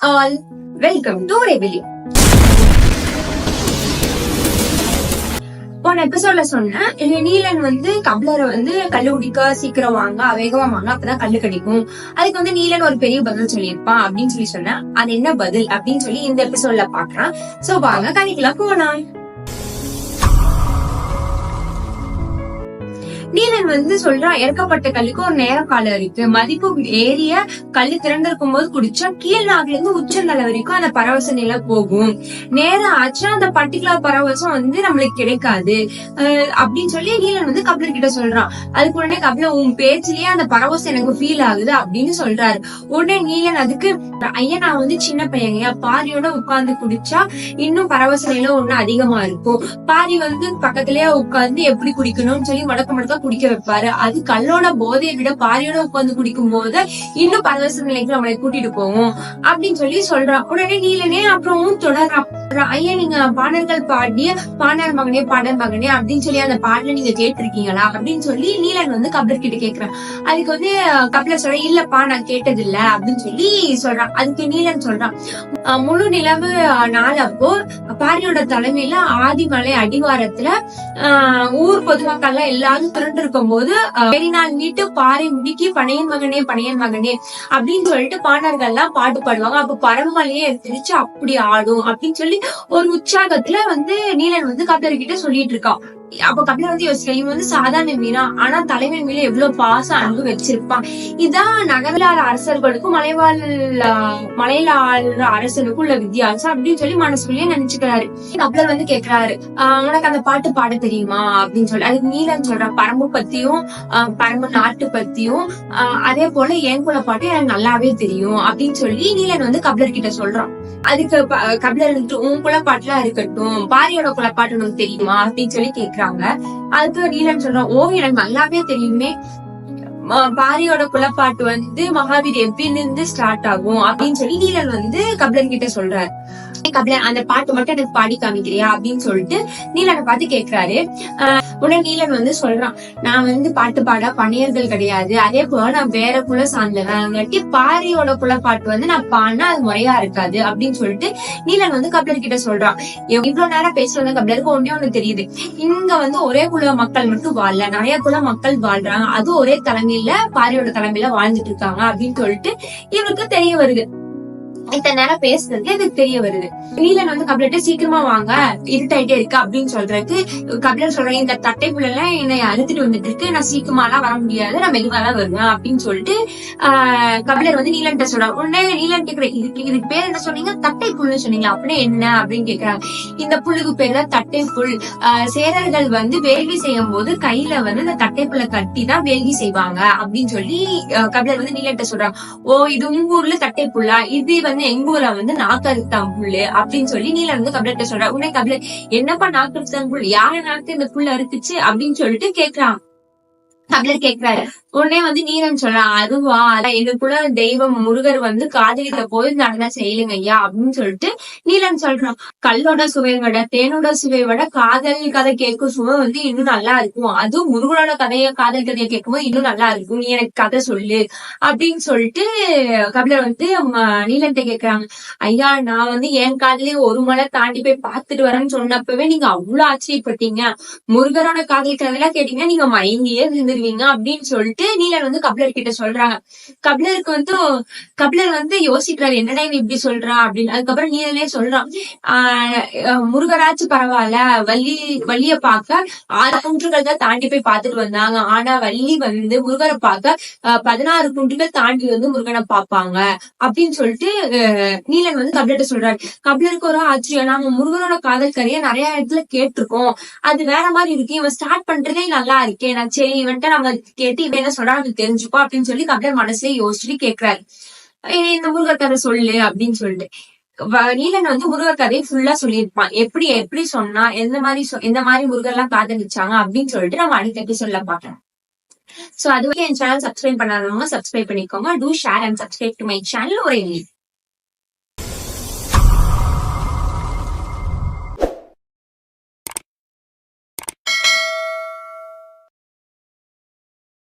all, welcome to Rebellion. போன எபிசோட்ல சொன்னேன் நீலன் கபிலரை கல்லு குடிக்க சீக்கிரம் வாங்க வேகமா வாங்க அப்பதான் கல்லு கிடைக்கும். அதுக்கு நீலன் ஒரு பெரிய பதில் சொல்லியிருப்பான் அப்படின்னு சொன்னேன். அது என்ன பதில் அப்படின்னு சொல்லி இந்த எபிசோட்ல பாக்குறான். சோ வாங்க கதைக்குள்ள போலாம். நீலன் சொல்றான், இறக்கப்பட்ட கல்லுக்கு ஒரு நேர காலம் இருக்கு. மதிப்பு ஏறிய கல்லு திறந்திருக்கும் போது குடிச்சா கீழ் நாகுல இருந்து உச்சந்தலை வரைக்கும் அந்த பரவச நிலை போகும். நேரம் ஆச்சுன்னா அந்த பர்டிகுலர் பரவசம் நம்மளுக்கு கிடைக்காது அப்படின்னு சொல்லி நீலன் கபிலர் கிட்ட சொல்றான். அதுக்கு உடனே கபிலர், உன் பேச்சிலேயே அந்த பரவசம் எனக்கு ஃபீல் ஆகுது அப்படின்னு சொல்றாரு. உடனே நீலன் அதுக்கு, ஐயா நான் சின்ன பையங்க, பாரியோட உட்கார்ந்து குடிச்சா இன்னும் பரவச நிலை ஒண்ணு அதிகமா இருக்கும். பாரி பக்கத்திலேயே உட்கார்ந்து எப்படி குடிக்கணும்னு சொல்லி முடக்க குடிக்க வைப்பாரு. அது கல்லோட போதையை விட பாரியோட உட்கார்ந்து குடிக்கும் போது இன்னும் பரவச நிலைக்கு நம்மளை கூட்டிட்டு போவோம் அப்படின்னு சொல்லி சொல்றான். உடனே நீலனே அப்புறம் தொடர்றான், ஐயா நீங்க பாடல்கள் பாடிய பாடல் மகனே பாடல் மகனே அப்படின்னு சொல்லி அந்த பாடல நீங்க கேட்டிருக்கீங்களா அப்படின்னு சொல்லி நீலன் கபிலர் கிட்ட கேக்குறான். அதுக்கு கபிலர் சொல்ற, இல்லப்பா நான் கேட்டது இல்ல அப்படின்னு சொல்லி சொல்றான். அதுக்கு நீலன் சொல்றான், முழு நிலவு நாள் அப்போ பாரியோட தலைமையில ஆதிமலை அடிவாரத்துல ஊர் பொதுமக்கள் எல்லாரும் திரண்டு இருக்கும் போது பெரிநாள் மீட்டு பாறை முடிக்கி பனையன் மகனே பனையன் மகனே அப்படின்னு சொல்லிட்டு பாடல்கள் எல்லாம் பாட்டு பாடுவாங்க. அப்ப பரமலையே எடுத்துருச்சு அப்படி ஆடும் அப்படின்னு சொல்லி ஒரு உற்சாகத்துல நீலன் கபிலர் கிட்ட சொல்லிட்டு இருக்கான். அப்ப கபிலர் யோசிக்க, இவன் சாதாரண மீனா, ஆனா தலைவன் மேல எவ்வளவு பாசம் அன்பு வச்சிருப்பான். இதான் நகரலாள அரசர்களுக்கும் மலையில ஆளுற அரசனுக்கும் உள்ள வித்தியாசம் அப்படின்னு சொல்லி மனசுலயே நினைச்சுக்கிறாரு. கபிலர் கேக்குறாரு, உனக்கு அந்த பாட்டு பாட தெரியுமா அப்படின்னு சொல்லி. அதுக்கு நீலன் சொல்றான், பரம்பு பத்தியும் பரம்பு நாட்டு பத்தியும் அதே போல என் குல பாட்டு எனக்கு நல்லாவே தெரியும் அப்படின்னு சொல்லி நீலன் கபிலர் கிட்ட சொல்றான். அதுக்கு கபிலர் உன் குலப்பாட்டுலாம் இருக்கட்டும், பாரியோட குலப்பாட்டு உனக்கு தெரியுமா அப்படின்னு சொல்லி கேக்குறாங்க. அதுக்கு நீலன் சொல்றான், ஓ எனக்கு நல்லாவே தெரியுமே, பாரியோட குலப்பாட்டு மகாவீர் எப்படில இருந்து ஸ்டார்ட் ஆகும் அப்படின்னு சொல்லி நீலன் கபிலர் கிட்ட சொல்றாரு. கபிலர் அந்த பாட்டு மட்டும் எனக்கு பாடி காமிக்கிறியா அப்படின்னு சொல்லிட்டு நீலனை பார்த்து கேக்குறாரு. உடனே நீலன் சொல்றான், நான் பாட்டு பாட பணியர்கள் கிடையாது, அதே போல நான் வேற குல சார்ந்தவன், பாரியோட குலப்பாட்டு நான் பாடினா அது முறையா இருக்காது அப்படின்னு சொல்லிட்டு நீலன் கபிலர் கிட்ட சொல்றான். இவ்வளவு நேரம் பேசுறது கபிலருக்கு ஒண்ணு தெரியுது, இங்க ஒரே குல மக்கள் மட்டும் வாழல, நிறைய குல மக்கள் வாழ்றாங்க, அது ஒரே தலைமையில பாரியோட தலைமையில வாழ்ந்துட்டு இருக்காங்க அப்படின்னு சொல்லிட்டு இவருக்கு தெரிய வருது. இத்தனை நேரம் பேசுறது எனக்கு தெரிய வருது. நீலன் கபிலர்ட்ட சீக்கிரமா வாங்க இருட்டாயிட்டே இருக்கு அப்படின்னு சொல்றதுக்கு கபிலர் சொல்றேன், இந்த தட்டை புள்ள எல்லாம் என்னை அறுத்துட்டு வந்துட்டு இருக்கு, நான் சீக்கிரமா எல்லாம் வர முடியாது, நான் மெதுவாதான் வருவேன் அப்படின்னு சொல்லிட்டு கபிலர் நீலன்ட்ட சொல்றான். உடனே நீலன் கேக்குற, இதுக்கு பேர் என்ன சொன்னீங்க, தட்டை புல்லுன்னு சொன்னீங்களா, அப்படியே என்ன அப்படின்னு கேக்குறாங்க. இந்த புல்லுக்கு பேர் தான் தட்டை புல். சேரர்கள் வேள்வி செய்யும் போது கையில இந்த தட்டை புல்லை கட்டி தான் வேள்வி செய்வாங்க அப்படின்னு சொல்லி கபிலர் நீலன்ட்ட சொல்றான். ஓ இது உங்க ஊர்ல தட்டை புல்லா, இது எங்க ஊர்ல நாக்கறுத்தான் புல்லு அப்படின்னு சொல்லி நீலன் கபிலர்ட்ட சொல்றா. உடனே கபிலர், என்னப்பா நாக்கறுத்தான் புல், யார நாக்கு இந்த புல் அறுத்துச்சு அப்படின்னு சொல்லிட்டு கேக்குறான். கபிலர் கேக்குறாரு. உடனே நீலன் சொல்றான், அதுவா எங்களுக்குள்ள தெய்வம் முருகர் காதலிக்க போய் நடந்தா செய்யலுங்க ஐயா அப்படின்னு சொல்லிட்டு நீலன் சொல்றான். கல்லோட சுவையை விட தேனோட சுவையை விட காதல் கதை கேட்கும் சுவை இன்னும் நல்லா இருக்கும், அதுவும் முருகனோட காதல் கதையை கேட்கும்போது இன்னும் நல்லா இருக்கும், நீ எனக்கு கதை சொல்லு அப்படின்னு சொல்லிட்டு கபிலர் நீலன்ட்ட கேக்குறாங்க. ஐயா நான் என் காதலையே ஒரு மலை தாண்டி போய் பாத்துட்டு வரேன்னு சொன்னப்பவே நீங்க அவ்வளவு ஆச்சரியப்பட்டீங்க, முருகரோட காதல் கதையெல்லாம் கேட்டீங்கன்னா நீங்க மயங்கியே இருந்துருவீங்க அப்படின்னு சொல்லிட்டு நீலன் கபிலர் கிட்ட சொல்றாங்க. கபிலருக்கு கபிலர் யோசிக்கிறாரு, என்னடா இப்படி சொல்றான் அப்படின்னு. அதுக்கப்புறம் நீலனே சொல்றான், முருகராச்சு பரவாயில்ல, வள்ளிய பார்க்க 6 குன்றுகள் தான் தாண்டி போய் பார்த்துட்டு வந்தாங்க, ஆனா வள்ளி முருகரை பார்க்க 16 குன்றுகள் தாண்டி முருகனை பார்ப்பாங்க அப்படின்னு சொல்லிட்டு நீலன் கபிலர்ட்ட சொல்றாரு. கபிலருக்கு ஒரு ஆச்சரியம், நாங்க முருகனோட காதல் கதையை நிறைய இடத்துல கேட்டிருக்கோம், அது வேற மாதிரி இருக்கு, இவன் ஸ்டார்ட் பண்றதே நல்லா இருக்கேன், நான் சரி இவன்ட்ட நம்ம கேட்டு இவன் என்ன சொல்றா அது தெரிஞ்சுப்போம் அப்படின்னு சொல்லி கபிலர் மனசுலயே யோசிச்சுட்டு கேக்குறாரு, இந்த முருகர் கதை சொல்லு அப்படின்னு சொல்லிட்டு. நீலன் முருகர் கதையை ஃபுல்லா சொல்லியிருப்பான், எப்படி எப்படி சொன்னா எந்த மாதிரி முருகர் எல்லாம் காதலிச்சாங்க அப்படின்னு சொல்லிட்டு நம்ம அடுத்த எபிசோட்ல பாக்கலாம். சோ அதுவரை என் சேனல் சப்ஸ்கிரைப் பண்ணாதவங்க சப்ஸ்கிரைப் பண்ணிக்கோங்க. Do share and subscribe to my channel. ஒரே